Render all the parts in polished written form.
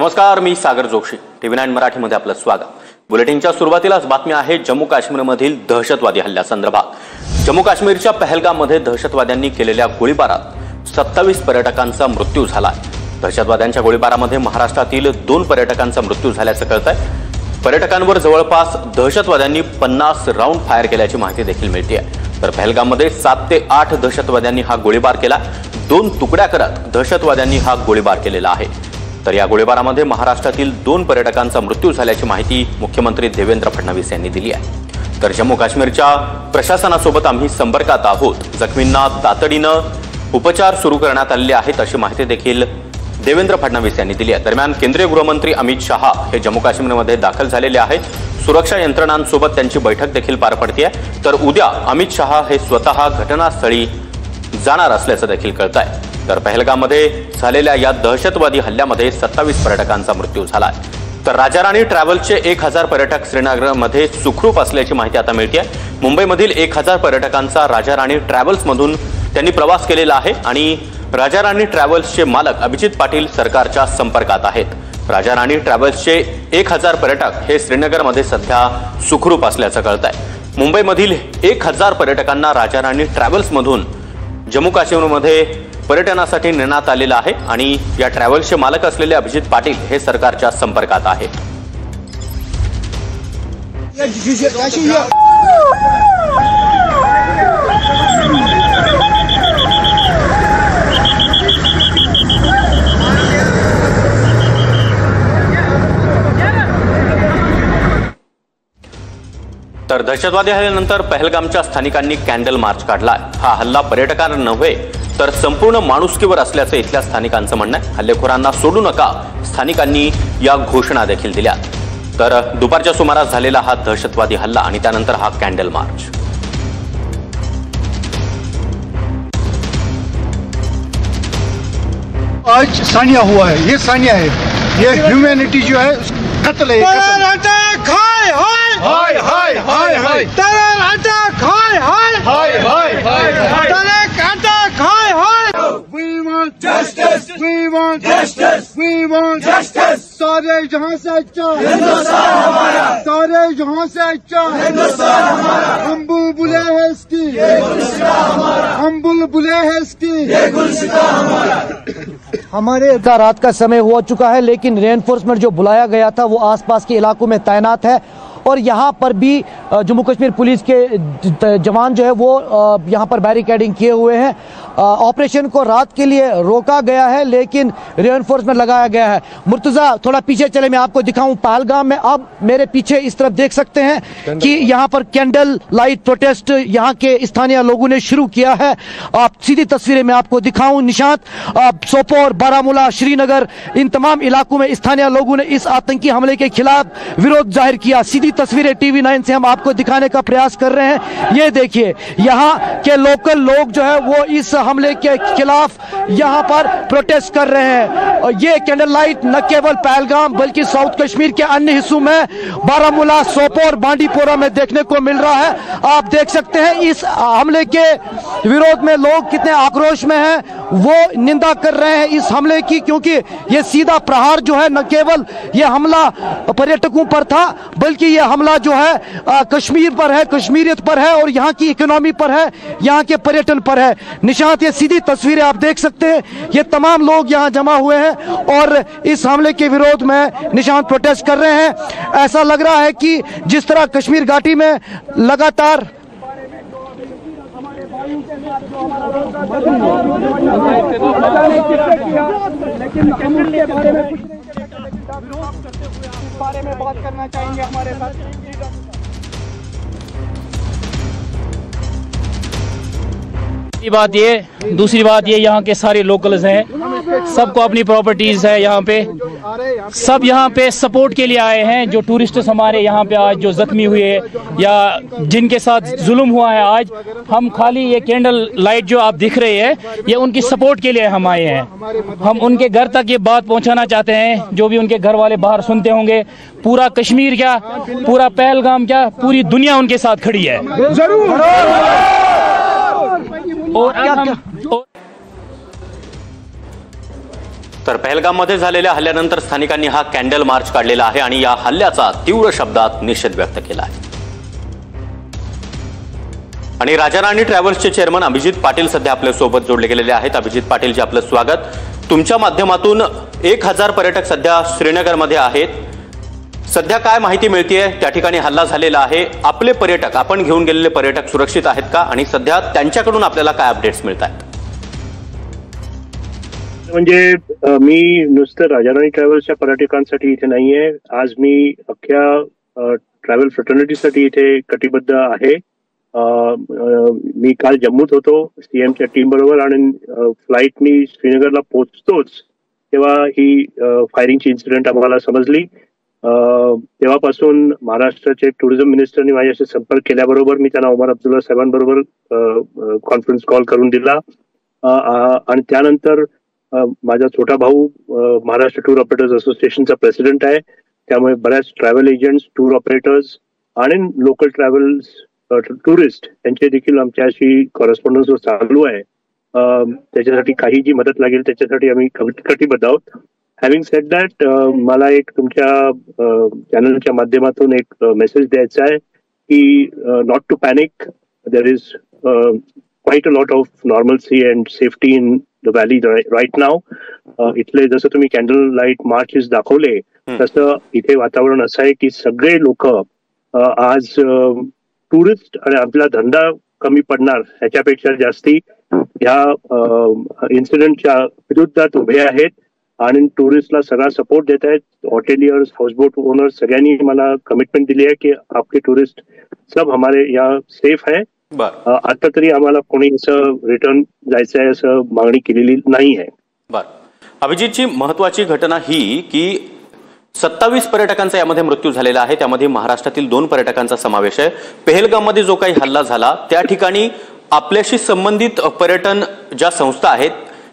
नमस्कार, मी सागर जोशी. TV9 मराठीमध्ये आपलं स्वागत. बुलेटिनच्या सुरुवातीलाच बातमी आहे जम्मू काश्मीरमधील दहशतवादी हल्ल्यासंदर्भात. जम्मू काश्मीरच्या पहलगाममध्ये दहशतवाद्यांनी केलेल्या गोळीबारात 27 पर्यटकांचा मृत्यू झालाय. दहशतवाद्यांच्या गोळीबारामध्ये महाराष्ट्रातील 2 पर्यटकांचा मृत्यू झाल्याचं कळतंय. पर्यटकांवर जवळपास दहशतवाद्यांनी 50 राऊंड फायर केल्याची माहिती देखील मिळते. तर पहलगाममध्ये 7 ते 8 दहशतवाद्यांनी हा गोळीबार केला. 2 तुकड्या करत दहशतवाद्यांनी हा गोळीबार केलेला आहे. तर या गोळीबारामध्ये महाराष्ट्रातील 2 पर्यटकांचा मृत्यू झाल्याची माहिती मुख्यमंत्री देवेंद्र फडणवीस यांनी दिली आहे. तर जम्मू काश्मीरच्या प्रशासनासोबत आम्ही संपर्कात आहोत. जखमींना तातडीनं उपचार सुरू करण्यात आलेले आहेत अशी माहिती देखील देवेंद्र फडणवीस यांनी दिली आहे. दरम्यान केंद्रीय गृहमंत्री अमित शहा हे जम्मू काश्मीरमध्ये दाखल झालेले आहेत. सुरक्षा यंत्रणांसोबत त्यांची बैठक देखील पार पडते आहे. तर उद्या अमित शहा हे स्वतः घटनास्थळी जाणार असल्याचं देखील कळत आहे. तर पहलगाममध्ये झालेल्या या दहशतवादी हल्ल्यामध्ये 27 पर्यटकांचा मृत्यू झाला. तर राजाराणी ट्रॅव्हल्सचे 1000 पर्यटक श्रीनगरमध्ये सुखरूप असल्याची माहिती आता मिळते आहे. मुंबईमधील 1000 पर्यटकांचा राजाराणी ट्रॅव्हल्समधून त्यांनी प्रवास केलेला आहे आणि राजाराणी ट्रॅव्हल्सचे मालक अभिजित पाटील सरकारच्या संपर्कात आहेत. राजाराणी ट्रॅव्हल्सचे 1000 पर्यटक हे श्रीनगरमध्ये सध्या सुखरूप असल्याचं कळत आहे. मुंबईमधील 1000 पर्यटकांना राजाराणी ट्रॅव्हल्समधून जम्मू काश्मीरमध्ये पर्यटनासाठी नेण्यात आलेला आहे आणि या ट्रॅव्हल्सचे मालक असलेले अभिजित पाटील हे सरकारच्या संपर्कात आहेत. तर दहशतवादी हल्ल्यानंतर पहलगामच्या स्थानिकांनी कॅन्डल मार्च काढला. हा हल्ला पर्यटकांना नव्हे तर संपूर्ण माणुसकीवर असल्याचं इथल्या स्थानिकांचं म्हणणं आहे. हल्लेखोरांना सोडू नका, स्थानिकांनी या घोषणा देखील दिल्या. तर दुपारच्या सुमारास झालेला हा दहशतवादी हल्ला आणि त्यानंतर हा कॅन्डल मार्च. आज सानिया हुआ है, ये सानिया है, ये ह्यूमैनिटी जो है कत्ल है. हाय हाय हाय हाय टेरर अटैक हाय हाय हाय हाय हाय टेरर अटैक हाय हाय we want justice we want justice we want justice. सारे जहां से अच्छा हिंदुस्तान हमारा, सारे जहां से अच्छा हिंदुस्तान हमारा. हम बुलबुले हैं इसकी, ये गुलशिता हमारा. हम बुलबुले हैं इसकी, ये गुलशिता हमारा. हमारे रात का समय हो चुका है, लेकिन रेनफोर्समेंट जो बुलाया गया था वो आसपास के इलाकों में तैनात है और यहाँ पर भी जम्मू कश्मीर पुलिस के जवान जो है वो यहाँ पर बैरिकेडिंग किए हुए हैं. ऑपरेशन को रात के लिए रोका गया है, लेकिन रेनफोर्समेंट लगाया गया है. मुर्तजा थोड़ा पीछे चले, मैं आपको दिखाऊं. पहलगाम में अब मेरे पीछे इस तरफ देख सकते हैं कि यहाँ पर कैंडल लाइट प्रोटेस्ट यहाँ के स्थानीय लोगों ने शुरू किया है. आप सीधी तस्वीरें मैं आपको दिखाऊं. निशांत, सोपोर, बारामूला, श्रीनगर, इन तमाम इलाकों में स्थानीय लोगों ने इस आतंकी हमले के खिलाफ विरोध जाहिर किया. सीधी तस्वीरें TV9 से हम आपको दिखाने का प्रयास कर रहे हैं. ये देखिए, यहाँ के लोकल लोग जो है वो इस हमले के खिलाफ यहाँ पर प्रोटेस्ट कर रहे हैं. और ये कैंडल लाइट न केवल पहलगाम बल्कि साउथ कश्मीर के अन्य हिस्सों में बारामूला, सोपोर, बांडीपोरा में देखने को मिल रहा है. आप देख सकते हैं इस हमले के विरोध में लोग कितने आक्रोश में हैं. वो निंदा कर रहे हैं इस हमले की, क्योंकि ये सीधा प्रहार जो है न केवल ये हमला पर्यटकों पर था, बल्कि ये हमला जो है कश्मीर पर है, कश्मीरियत पर है और यहाँ की इकोनॉमी पर है, यहाँ के पर्यटन पर है. निशांत, ये सीधी तस्वीरें आप देख सकते हैं. ये तमाम लोग यहाँ जमा हुए हैं और इस हमले के विरोध में निशांत प्रोटेस्ट कर रहे हैं. ऐसा लग रहा है कि जिस तरह कश्मीर घाटी में लगातार बारे में बात करना चाहेंगे हमारे साथ. दूसरी बात ये यहाँ के सारे लोकल्स हैं, सबको अपनी प्रॉपर्टीज है यहाँ पे. सब यहाँ पे सपोर्ट के लिए आए हैं. जो टूरिस्ट्स हमारे यहाँ पे आज जो जख्मी हुए या जिनके साथ जुल्म हुआ है, आज हम खाली ये कैंडल लाइट जो आप दिख रहे हैं, ये उनकी सपोर्ट के लिए हम आए हैं. हम उनके घर तक ये बात पहुँचाना चाहते हैं. जो भी उनके घर वाले बाहर सुनते होंगे, पूरा कश्मीर क्या, पूरा पहलगाम क्या, पूरी दुनिया उनके साथ खड़ी है. और तर पहलगाममध्ये झालेल्या हल्ल्यानंतर स्थानिकांनी हा कॅन्डल मार्च काढलेला आहे आणि या हल्ल्याचा तीव्र शब्दात निषेध व्यक्त केला आहे. आणि राजा राणी ट्रॅव्हल्सचे चेअरमन अभिजित पाटील सध्या आपल्या सोबत जोडले गेलेले आहेत. अभिजित पाटीलजी, आपलं स्वागत. तुमच्या माध्यमातून 1000 पर्यटक सध्या श्रीनगरमध्ये आहेत. सध्या काय माहिती मिळतेय? त्या ठिकाणी हल्ला झालेला आहे. आपले पर्यटक, आपण घेऊन गेलेले पर्यटक सुरक्षित आहेत का? आणि सध्या त्यांच्याकडून आपल्याला काय अपडेट्स मिळत आहेत? म्हणजे मी नुसतं राजा राणी ट्रॅव्हल्सच्या पर्यटकांसाठी इथे नाहीये. आज मी अख्ख्या ट्रॅव्हल फ्रॅटर्निटीसाठी इथे कटिबद्ध आहे. मी काल जम्मूत होतो सीएमच्या टीम बरोबर आणि फ्लाईटनी श्रीनगरला पोहोचतोच तेव्हा ही फायरिंगची इन्सिडेंट आम्हाला समजली. तेव्हापासून महाराष्ट्राचे टुरिझम मिनिस्टरनी माझ्याशी संपर्क केल्याबरोबर मी त्यांना उमर अब्दुल्ला साहेबांबरोबर कॉन्फरन्स कॉल करून दिला आणि त्यानंतर माझा छोटा भाऊ महाराष्ट्र टूर ऑपरेटर्स असोसिएशनचा प्रेसिडेंट आहे. त्यामुळे बऱ्याच ट्रॅव्हल एजंट्स, टूर ऑपरेटर्स आणि लोकल ट्रॅव्हल्स टुरिस्ट यांचे देखील आमच्याशी कॉरेस्पॉन्डन्स चालू आहे. त्याच्यासाठी काही जी मदत लागेल त्याच्यासाठी आम्ही कटिबद्ध आहोत. हॅव्हिंग सेड दॅट, मला एक तुमच्या चॅनलच्या माध्यमातून एक मेसेज द्यायचा आहे की not to panic. There is quite a lot of normalcy and safety in the valley right now. इथले जसं तुम्ही कॅन्डल लाईट मार्चेस दाखवले तसं इथे वातावरण असं आहे की सगळे लोक आज टुरिस्ट आणि आपला धंदा कमी पडणार ह्याच्यापेक्षा जास्ती ह्या इन्सिडेंटच्या विरुद्धात उभे आहेत आणि टुरिस्टला सगळा सपोर्ट देत आहेत. हॉटेलियर्स, हाऊसबोट ओनर्स सगळ्यांनी मला कमिटमेंट दिली आहे की आपके टुरिस्ट सब हमारे यहाँ सेफ है. आता तरी आम्हाला कोणी असं रिटर्न जायचं आहे असं मागणी केलेली नाही आहे. अभिजितची महत्वाची घटना ही की 27 पर्यटकांचा यामध्ये मृत्यू झालेला आहे. त्यामध्ये महाराष्ट्रातील 2 पर्यटकांचा समावेश आहे. पहलगाममध्ये जो काही हल्ला झाला त्या ठिकाणी आपल्याशी संबंधित पर्यटन ज्या संस्था आहेत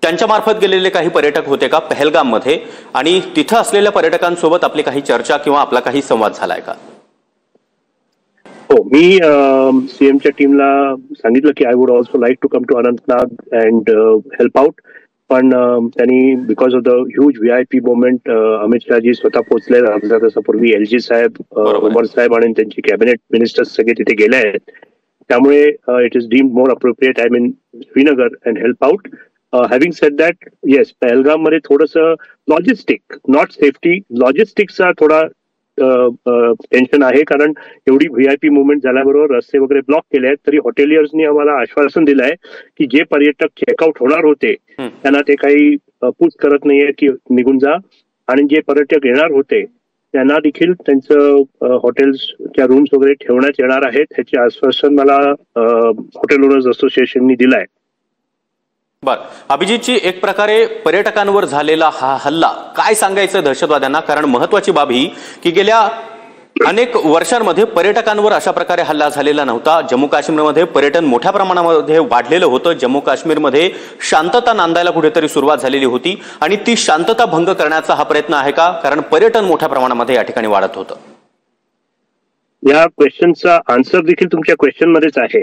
त्यांच्या मार्फत गेलेले काही पर्यटक होते का पहलगाममध्ये? आणि तिथं असलेल्या पर्यटकांसोबत आपली काही चर्चा किंवा आपला काही संवाद झालाय का? हो, मी सीएमच्या टीमला सांगितलं की I would also like to come to Anantnag and help out. पण त्यांनी because of the huge VIP moment Amit Shah ji स्वतः पोहोचले. पूर्वी LG साहेब, उमर साहेब आणि त्यांची कॅबिनेट मिनिस्टर्स सगळे तिथे गेले आहेत. त्यामुळे it is deemed more appropriate I mean Srinagar and help out. Having sed that, yes, Pahalgam मध्ये थोडंसं लॉजिस्टिक, नॉट सेफ्टी, लॉजिस्टिकचा थोडा टेन्शन आहे. कारण एवढी VIP मुवमेंट झाल्याबरोबर रस्ते वगैरे ब्लॉक केले आहेत. तरी हॉटेलियर्सनी आम्हाला आश्वासन दिलं आहे की जे पर्यटक चेकआउट होणार होते त्यांना ते काही पुश करत नाहीये की निघून जा, आणि जे पर्यटक येणार होते त्यांना देखील त्यांचं हॉटेल्सच्या रूम्स वगैरे ठेवण्यात येणार आहेत. ह्याचे आश्वासन मला हॉटेल ओनर्स असोसिएशननी दिलं आहे. बर, अभिजितची एक प्रकारे पर्यटकांवर झालेला हा हल्ला काय सांगायचं दहशतवाद्यांना? कारण महत्वाची बाब ही की गेल्या अनेक वर्षांमध्ये पर्यटकांवर अशा प्रकारे हल्ला झालेला नव्हता. जम्मू काश्मीरमध्ये पर्यटन मोठ्या प्रमाणामध्ये वाढलेलं होतं. जम्मू काश्मीरमध्ये शांतता नांदायला कुठेतरी सुरुवात झालेली होती आणि ती शांतता भंग करण्याचा हा प्रयत्न आहे का? कारण पर्यटन मोठ्या प्रमाणामध्ये या ठिकाणी वाढत होतं. या क्वेश्चनचा आन्सर देखील तुमच्या क्वेश्चन मध्येच आहे.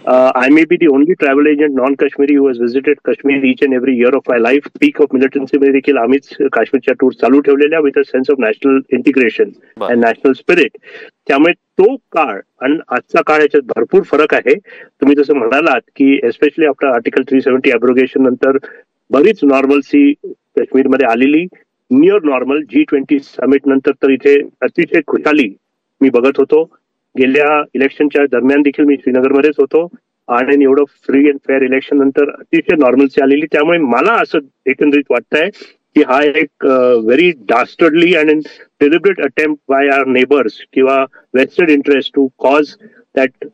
I may be the only travel agent non Kashmiri who has visited Kashmir each and every year of my life. Peak of मिलिटन्सीमध्ये देखील आम्हीच काश्मीरच्या टूर चालू ठेवलेल्या with a sense of national integration and national spirit. त्यामुळे तो काळ आणि आजचा काळ याच्यात भरपूर फरक आहे. तुम्ही जसं म्हणालात की एस्पेशली आफ्टर आर्टिकल 370 अब्रोगेशन नंतर बरीच नॉर्मलसी काश्मीरमध्ये आलेली, नियर नॉर्मल. G20 समिट नंतर तर इथे अतिशय खुशाली मी बघत होतो. गेल्या इलेक्शनच्या दरम्यान देखील मी श्रीनगरमध्येच होतो आणि एवढं फ्री अँड फेअर इलेक्शन नंतर अतिशय नॉर्मलसी आलेली. त्यामुळे मला असं एकंदरीत वाटतंय की हा एक very dastardly and deliberate attempt by our neighbours किंवा vested interest to cause that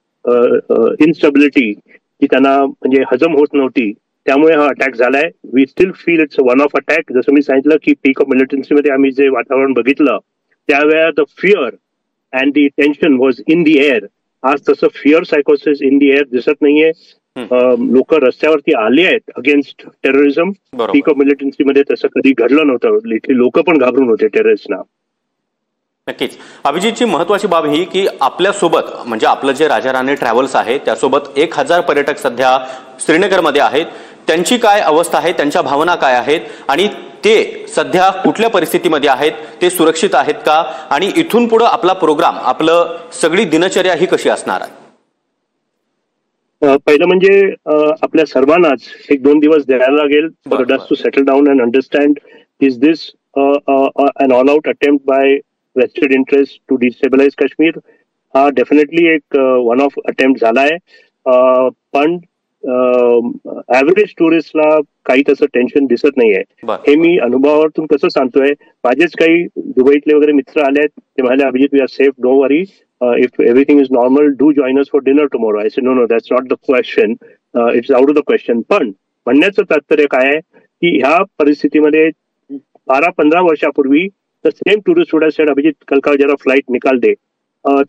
instability की त्यांना म्हणजे हजम होत नव्हती. त्यामुळे हा अटॅक झालाय. We still feel it's one of attack. जसं मी सांगितलं की पीक ऑफ मिलिटन्सीमध्ये आम्ही जे वातावरण बघितलं त्यावेळेला the fear and the tension was in the air. आज तसं फिअर सायकोसिस इन दी एअर दिसत नाहीये. लोक रस्त्यावरती आले आहेत अगेन्स्ट टेररिझम. पीक ऑफ मिलिटन्सीमध्ये तसं कधी घडलं नव्हतं. इथे लोक पण घाबरून होते टेररिस्टना. नक्कीच. अभिजितची महत्वाची बाब ही की आपल्यासोबत म्हणजे आपलं जे राजा राणी ट्रॅव्हल्स आहे त्यासोबत 1000 पर्यटक सध्या श्रीनगरमध्ये आहेत. त्यांची काय अवस्था आहे, त्यांच्या भावना काय आहेत आणि ते सध्या कुठल्या परिस्थितीमध्ये आहेत, ते सुरक्षित आहेत का, आणि इथून पुढे आपला प्रोग्राम, आपलं सगळी दिनचर्या ही कशी असणार आहे? पहिलं म्हणजे आपल्या सर्वांनाच 1-2 दिवस द्यायला लागेल for dust to settle down and understand is this an all out attempt by vested interest to destabilise Kashmir. हा डेफिनेटली एक वन ऑफ अटेम्प्ट झाला आहे, पण ऍव्हरेज टुरिस्टला काही तसं टेन्शन दिसत नाहीये. हे मी अनुभवातून कसं सांगतोय, माझेच काही दुबईतले वगैरे मित्र आले आहेत, ते म्हणाले Abhijit we are safe, don't worry, if everything is normal, do join us for dinner tomorrow. I said, no, that's not the question. It's out of the question. पण म्हणण्याचं तात्पर्य काय आहे की ह्या परिस्थितीमध्ये 12-15 वर्षापूर्वी the same tourist would have said, Abhijit कल का जरा फ्लाइट निकाल दे.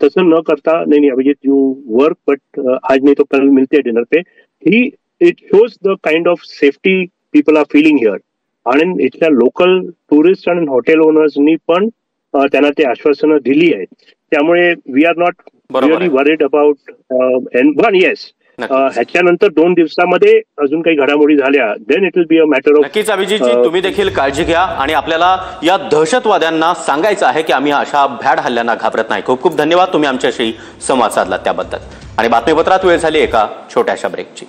तसं न करता नाही अभिजित यू वर्क बट आज नहीं तो कल मिलते हैं dinner pay. It shows the kind of safety people R feeling here. आणि इथल्या लोकल टुरिस्ट आणि हॉटेल ओनर्सनी पण त्यांना ते आश्वासनं दिली आहेत. त्यामुळे we R not really worried about one. Yes, ह्याच्यानंतर 2 दिवसामध्ये अजून काही घडामोडी झाल्या then it will be a matter of. नक्कीच अभिजितजी, तुम्ही देखील काळजी घ्या आणि आपल्याला या दहशतवाद्यांना सांगायचं आहे की आम्ही अशा भ्याड हल्ल्यांना घाबरत नाही. खूप खूप धन्यवाद तुम्ही आमच्याशी संवाद साधलात त्याबद्दल. आणि बातमीपत्रात वेळ झाली एका छोट्याशा ब्रेकची.